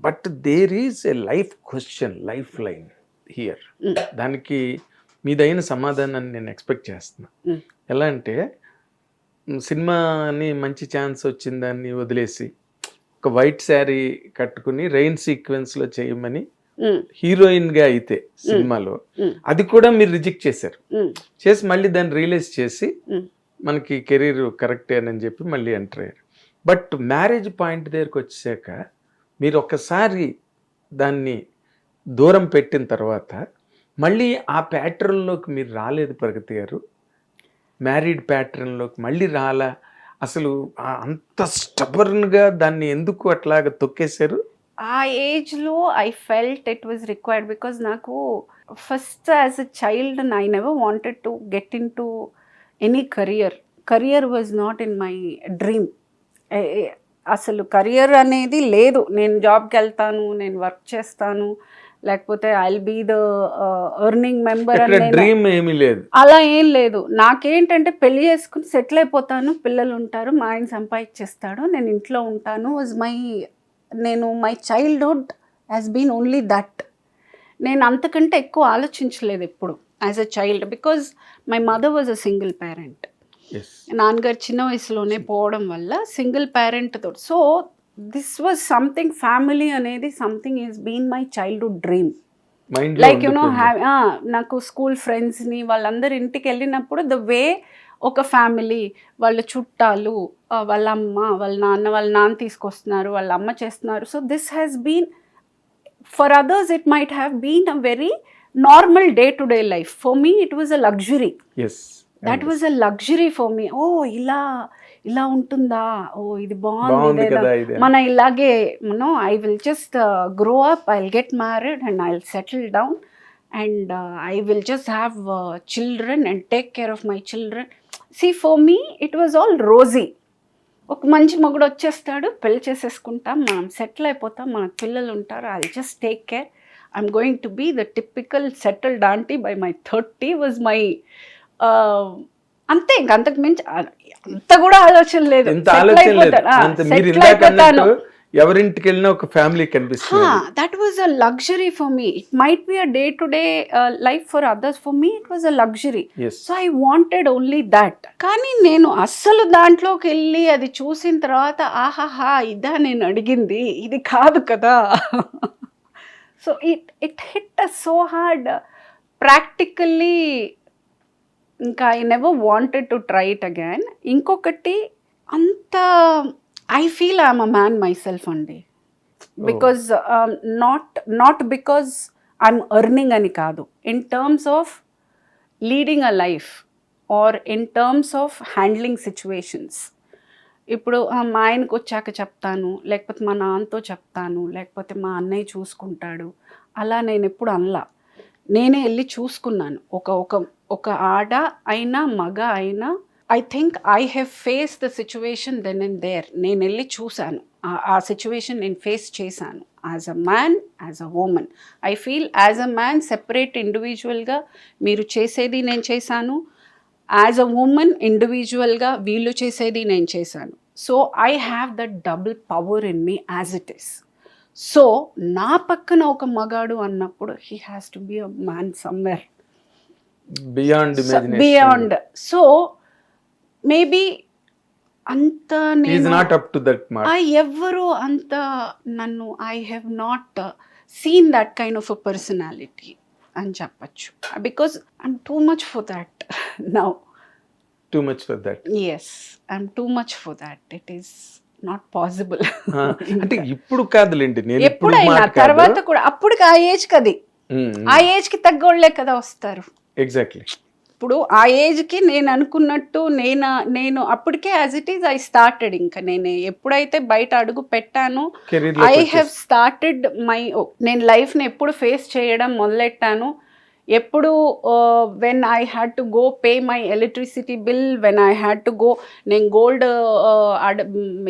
But there is a life question, lifeline here. దానికి మీదైన సమాధానాన్ని నేను ఎక్స్పెక్ట్ చేస్తున్నా. ఎలా అంటే సినిమాని మంచి ఛాన్స్ వచ్చిందాన్ని వదిలేసి ఒక వైట్ శారీ కట్టుకుని రెయిన్ సీక్వెన్స్లో చేయమని హీరోయిన్గా అయితే సినిమాలో అది కూడా మీరు రిజెక్ట్ చేశారు. చేసి మళ్ళీ దాన్ని రియలైజ్ చేసి మనకి కెరీర్ కరెక్టే అని చెప్పి మళ్ళీ ఎంటర్ అయ్యారు. బట్ మ్యారేజ్ పాయింట్ దగ్గరకు వచ్చాక మీరు ఒక్కసారి దాన్ని దూరం పెట్టిన తర్వాత మళ్ళీ ఆ ప్యాటర్న్లోకి మీరు రాలేదు ప్రగతి గారు. మ్యారీడ్ ప్యాటర్న్లోకి మళ్ళీ రాలా. అసలు అంత స్టబర్న్గా దాన్ని ఎందుకు అట్లాగా తొక్కేశారు? ఆ ఏజ్లో I felt it was required because నాకు first as a child I never wanted to get into any career was not in my dream. అసలు కెరియర్ అనేది లేదు. నేను జాబ్కి వెళ్తాను, నేను వర్క్ చేస్తాను, లేకపోతే I will be the earning member dream ఏమీ లేదు, అలా ఏం లేదు. నాకేంటంటే పెళ్లి చేసుకుని సెటిల్ అయిపోతాను, పిల్లలు ఉంటారు, మా ఆయన సంపాదించేస్తాడు, నేను ఇంట్లో ఉంటాను. Was my childhood has been only that. నేను అంతకంటే ఎక్కువ ఆలోచించలేదు ఎప్పుడు as a child, because my mother was a single parent. నాన్నగారు చిన్న వయసులోనే పోవడం వల్ల సింగిల్ పేరెంట్ తోటి. So this was something, family అనేది something is been my childhood dream. Like you know నాకు స్కూల్ ఫ్రెండ్స్ని వాళ్ళందరి ఇంటికి వెళ్ళినప్పుడు ద వే ఒక ఫ్యామిలీ, వాళ్ళ చుట్టాలు, వాళ్ళ అమ్మ, వాళ్ళ నాన్న తీసుకొస్తున్నారు, వాళ్ళ అమ్మ చేస్తున్నారు. So this has been for others it might have been a very normal day to day life. For me it was a luxury. That was a luxury for me. ఓ ఇలా ఉంటుందా, ఓ ఇది బాగుంది, మన ఇలాగే I will just grow up, I will get married and I will settle down and I will just have children and take care of my children. See for me it was all rosy. ఒక మంచి మొగుడు వచ్చేస్తాడు, పెళ్లి చేసేసుకుంటాం, మనం settle అయిపోతాం, మనకు పిల్లలు ఉంటారు, I just take care, I'm going to be the typical settled aunty by my 30 was my అంతే. ఇంక అంతకు మించి అంత కూడా ఆలోచన లేదు. ఎవరింటికి వెళ్ళినా ఒక ఫ్యామిలీ కనిపిస్తుంది. That was a luxury for me. It might be a day to day life for others, for me it was a luxury. So I wanted only that. కానీ నేను అస్సలు దాంట్లోకి వెళ్ళి అది చూసిన తర్వాత ఆహాహా ఇదా నేను అడిగింది, ఇది కాదు కదా. So it hit so hard practically. ఇంకా I never wanted to try it again. ఇంకొకటి అంత I feel I'm a man myself అండి. Because not because I'm earning అని కాదు, in terms of leading a life or in terms of handling situations. ఇప్పుడు మా ఆయనకు వచ్చాక చెప్తాను, లేకపోతే మా నాన్నతో చెప్తాను, లేకపోతే మా అన్నయ్య చూసుకుంటాడు, అలా నేను ఎప్పుడు అనలా. నేనే వెళ్ళి చూసుకున్నాను. ఒక ఆడ అయినా మగ అయినా I think I have face the situation then and there. నేను వెళ్ళి చూశాను, ఆ సిచ్యువేషన్ నేను ఫేస్ చేశాను. As a man, as a woman I feel as a man separate ఇండివిజువల్గా మీరు చేసేది నేను చేశాను, యాజ్ అ ఉమెన్ ఇండివిజువల్గా వీళ్ళు చేసేది నేను చేశాను. So I have that double power in me as it is. So నా పక్కన ఒక మగాడు అన్నప్పుడు he has to be a man somewhere beyond. So maybe అంత ఎవరు అంత నన్ను I have not seen that kind of a personality అని చెప్పచ్చు. Because I'm too much for that now. Too much for that. Yes, I'm too much for that. It is not possible. అంటే ఇప్పుడు కాదులేండి, నేను ఎప్పుడైనా తర్వాత కూడా అప్పటికి ఆ ఏజ్ కది, ఆ ఏజ్కి తగ్గోళ్లే కదా వస్తారు. ఎగ్జాక్ట్లీ. ఇప్పుడు ఆ ఏజ్కి నేను అనుకున్నట్టు నేను అప్పటికే as it is I started. ఇంకా నేను ఎప్పుడైతే బయట అడుగు పెట్టానో ఐ హ్యావ్ స్టార్టెడ్ నేను లైఫ్ని ఎప్పుడు ఫేస్ చేయడం మొదలెట్టాను. ఎప్పుడు when I had to go pay my electricity bill, when I had to go, నేను గోల్డ్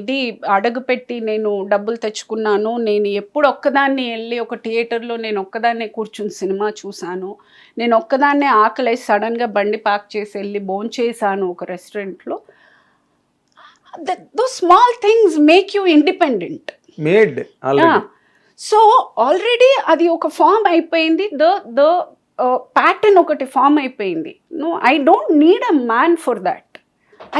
ఇది అడుగు పెట్టి నేను డబ్బులు తెచ్చుకున్నాను. నేను ఎప్పుడు ఒక్కదాన్ని వెళ్ళి ఒక థియేటర్లో నేను ఒక్కదాన్నే కూర్చుని సినిమా చూశాను. నేను ఒక్కదాన్నే ఆకలేసి సడన్గా బండి పార్క్ చేసి వెళ్ళి భోంచేసాను ఒక రెస్టారెంట్లో. Though small things make you independent. So already అది ఒక ఫామ్ అయిపోయింది, ద ప్యాటర్న్ ఒకటి ఫామ్ అయిపోయింది. No, I don't need a man for that.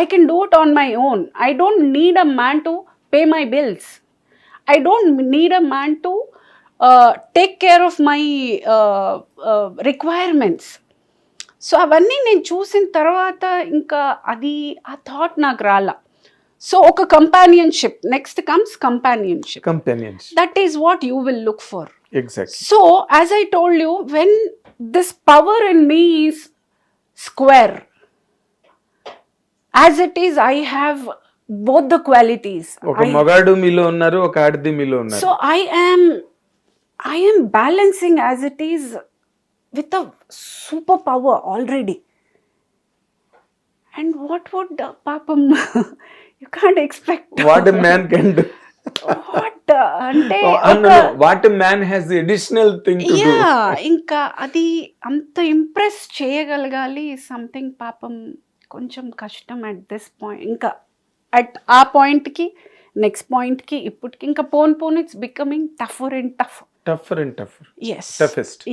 I can do it on my own. I don't need a man to pay my bills. I don't need a man to take care of my requirements. So అవన్నీ నేను చూసిన తర్వాత ఇంకా అది ఆ thought నాకు రాలా. So ఒక companionship, next comes companionship. That is what you will look for. Exactly. So as I told you, when this power in me is square, as it is, I have both the qualities. ఒక మగాడు మీలో ఉన్నారు, ఒక ఆడది మీలో ఉన్నారు. So I am balancing as it is with a superpower already. And what would papam you can't expect what a man can do. what ante what a man has the additional thing to do. ఇంకా అది అంత impress చేయగలగాలి. Something పాపం కొంచెం కష్టం at this point. ఇంకా at ఆ పాయింట్కి, నెక్స్ట్ పాయింట్కి, ఇప్పటికి ఇంకా పోన్ it's becoming tougher and tough. Yes,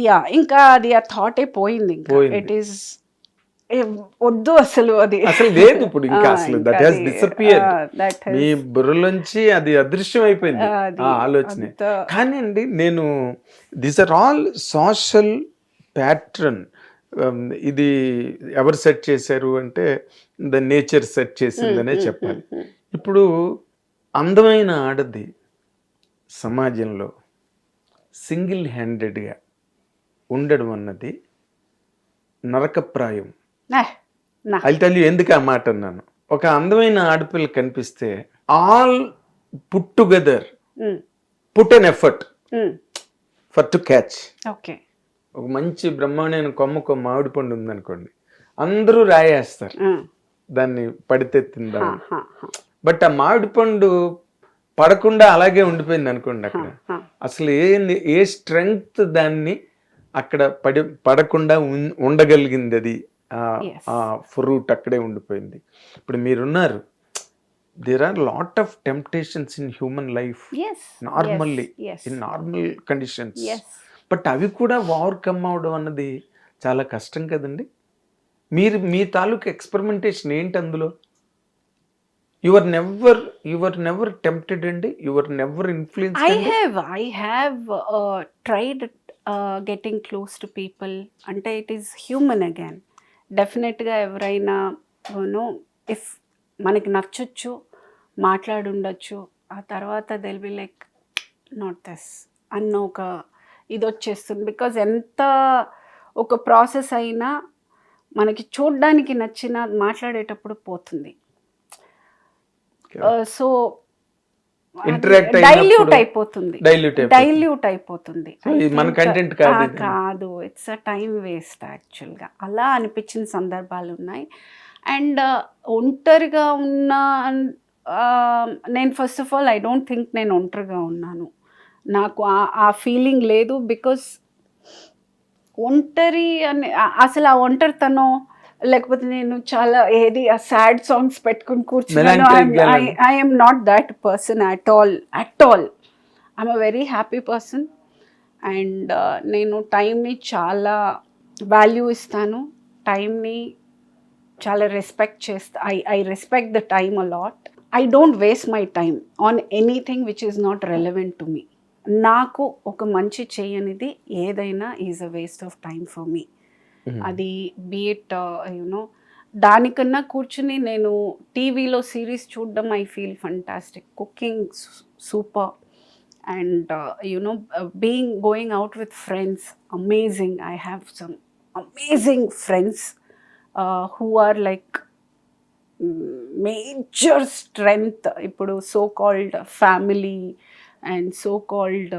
yeah, ఇంకా అది ఆ థాటే పోయింది. ఇంకా ఇట్ ఈస్ వద్దు అసలు, అది అసలు లేదు ఇప్పుడు ఇంకా అసలు. That has disappeared. మీ బుర్రలోంచి అది అదృశ్యం అయిపోయింది ఆ ఆలోచన. కానీ అండి, నేను these are all social pattern. ఇది ఎవరు సెట్ చేశారు అంటే ద నేచర్ సెట్ చేసిందనే చెప్పాలి. ఇప్పుడు అందమైన ఆడది సమాజంలో సింగిల్ హ్యాండెడ్గా ఉండడం అన్నది నరకప్రాయం. ఐ టెల్ యు ఎందుకు ఆ మాట అన్నాను. ఒక అందమైన ఆడపిల్ల కనిపిస్తే all put together put an effort for to catch. Okay, ఒక మంచి బ్రహ్మాండమైన కొమ్మకు మామిడి పండు ఉందనుకోండి, అందరూ రాయేస్తారు దాన్ని పడితే తిందాం. బట్ ఆ మామిడి పండు పడకుండా అలాగే ఉండిపోయింది అనుకోండి, అక్కడ అసలు ఏ స్ట్రెంగ్త్ దాన్ని అక్కడ పడకుండా ఉండగలిగింది. అది ఆ ఫ్రూట్ అక్కడే ఉండిపోయింది. ఇప్పుడు మీరున్నారు, there are lot of temptations in human life. Normally, in normal conditions. But అవి కూడా ఓవర్కమ్ అవడం అన్నది చాలా కష్టం కదండి. మీ తాలూకు ఎక్స్పెరిమెంటేషన్ ఏంటి అందులో? యు ఆర్ నెవర్ టెంప్టెడ్ అండి? You are never influenced? I have tried getting close to people. అంటే ఇట్ ఈస్ హ్యూమన్ అగైన్. డెఫినెట్గా ఎవరైనా ఇఫ్ మనకి నచ్చొచ్చు, మాట్లాడుండొచ్చు, ఆ తర్వాత they'll be like not this అన్న ఒక ఇది వచ్చేస్తుంది. బికాజ్ ఎంత ఒక ప్రాసెస్ అయినా మనకి చూడ్డానికి నచ్చిన మాట్లాడేటప్పుడు పోతుంది. సో డైల్యూట్ అయిపోతుంది. కాదు, ఇట్స్ అ టైం వేస్ట్ యాక్చువల్గా. అలా అనిపించిన సందర్భాలు ఉన్నాయి. అండ్ ఒంటరిగా ఉన్న నేను first of all I don't think నేను ఒంటరిగా ఉన్నాను. నాకు ఆ ఫీలింగ్ లేదు. బికాస్ ఒంటరి అని అసలు ఆ ఒంటరితనం, లేకపోతే నేను చాలా ఏది ఆ సాడ్ సాంగ్స్ పెట్టుకుని కూర్చున్నాను, I'm not that person at all. I'm a very happy person. And నేను టైంని చాలా వాల్యూ ఇస్తాను, టైంని చాలా రెస్పెక్ట్ చేస్తా. I respect the time a lot. I don't waste my time on anything which is not relevant to me. నాకు ఒక మంచి చేయనిది ఏదైనా is a waste of time for me. అది బీఇట్ దానికన్నా కూర్చుని నేను టీవీలో సిరీస్ చూడడం I feel fantastic. Cooking super. And going out with friends, amazing. I have some amazing friends who are like major strength. ఇప్పుడు so called family and so called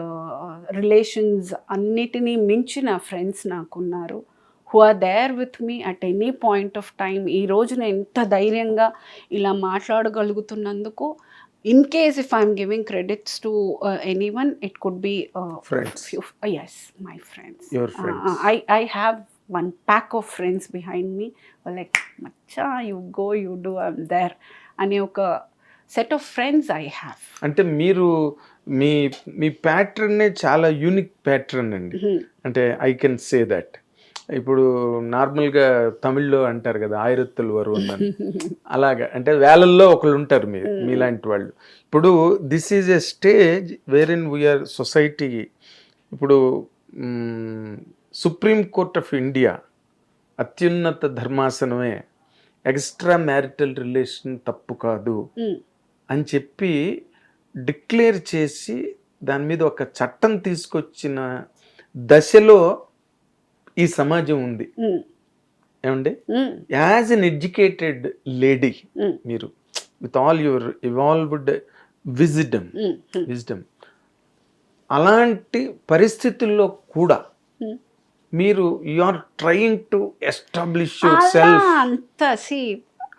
relations అన్నిటినీ మించిన friends నాకున్నారు, who are there with me at any point of time. ఈ రోజున ఎంత ధైర్యంగా ఇలా మాట్లాడగలుగుతున్నందుకు, in case if I'm giving credits to anyone, it could be yes, my friends. Your friends. I have one pack of friends behind me, like macha, you go, you do, I'm there అని ఒక set of friends I have. అంటే మీరు మీ మీ ప్యాటర్నే చాలా unique pattern అండి. అంటే I can say that. ఇప్పుడు నార్మల్గా తమిళ్లో అంటారు కదా, ఆయిరత్తులు వరుణ్ అని. అలాగా అంటే వేలల్లో ఒకళ్ళు ఉంటారు మీలాంటి వాళ్ళు. ఇప్పుడు this is a stage where in we are society. ఇప్పుడు సుప్రీం కోర్ట్ ఆఫ్ ఇండియా, అత్యున్నత ధర్మాసనమే ఎక్స్ట్రా మ్యారిటల్ రిలేషన్ తప్పు కాదు అని చెప్పి డిక్లేర్ చేసి దాని మీద ఒక చట్టం తీసుకొచ్చిన దశలో ఈ సమాజం ఉంది. ఏమండి, యాజ్ ఎన్ ఎడ్యుకేటెడ్ లేడీ, మీరు with all your evolved wisdom, అలాంటి పరిస్థితుల్లో కూడా మీరు you are trying to establish yourself.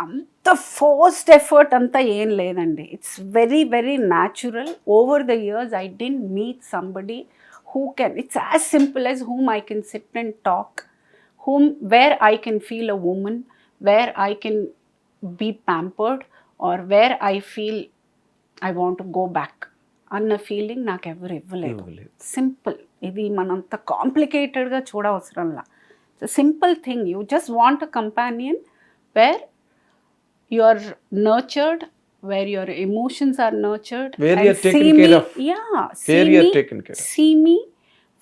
అంత ఫోర్స్డ్ ఎఫర్ట్ అంతా ఏం లేదండి. It's very very natural. Over the years I didn't meet somebody who can, it's as simple as whom I can sit and talk, where I can feel a woman, where I can be pampered, or where I feel I want to go back అన్న feeling నాకు ఎవరు ఇవ్వలేదు. Simple. ఇది మనంత కాంప్లికేటెడ్గా చూడవసరంలా. It's a simple thing. You just want a companion where you are nurtured, where your emotions are nurtured, where you are taken care of. See me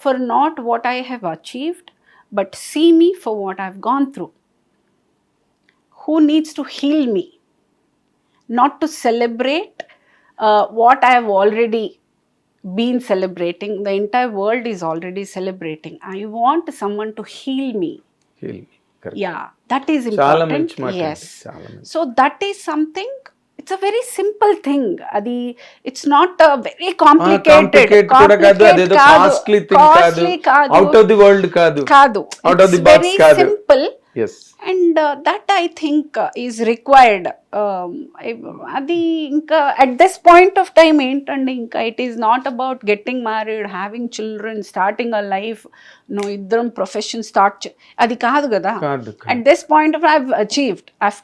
for not what I have achieved, but see me for what I've gone through. Who needs to heal me, not to celebrate what I have already been celebrating. The entire world is already celebrating. I want someone to heal me. Correct. Yeah, that is important. Yes. So that is something. It's a very simple thing. Adi, it's not a very complicated kuda kaadu, adedo costly thing kaadu, out of the world kaadu, out of the box kaadu. Very simple. Yes. And that I think is required. Adi inka at this point of time entandi, inka it is not about getting married, having children, starting a life. No, iddaram profession start adi kaadu kada. At this point of I've achieved, I've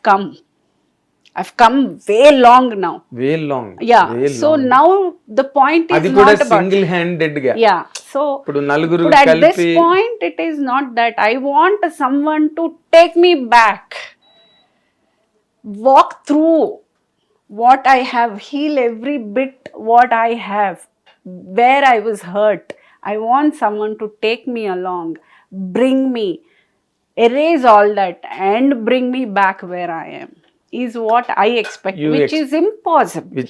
come way long now. Way long. Yeah. Way so long. now the point is adi not kuda about single handed ga. Yeah. So ipudu naluguru kalpi. At this kalpi point it is not that I want someone to take me back, walk through what I have, heal every bit what I have, where I was hurt. I want someone to take me along, bring me, erase all that and bring me back where I am. Is what I expect, which is impossible. Which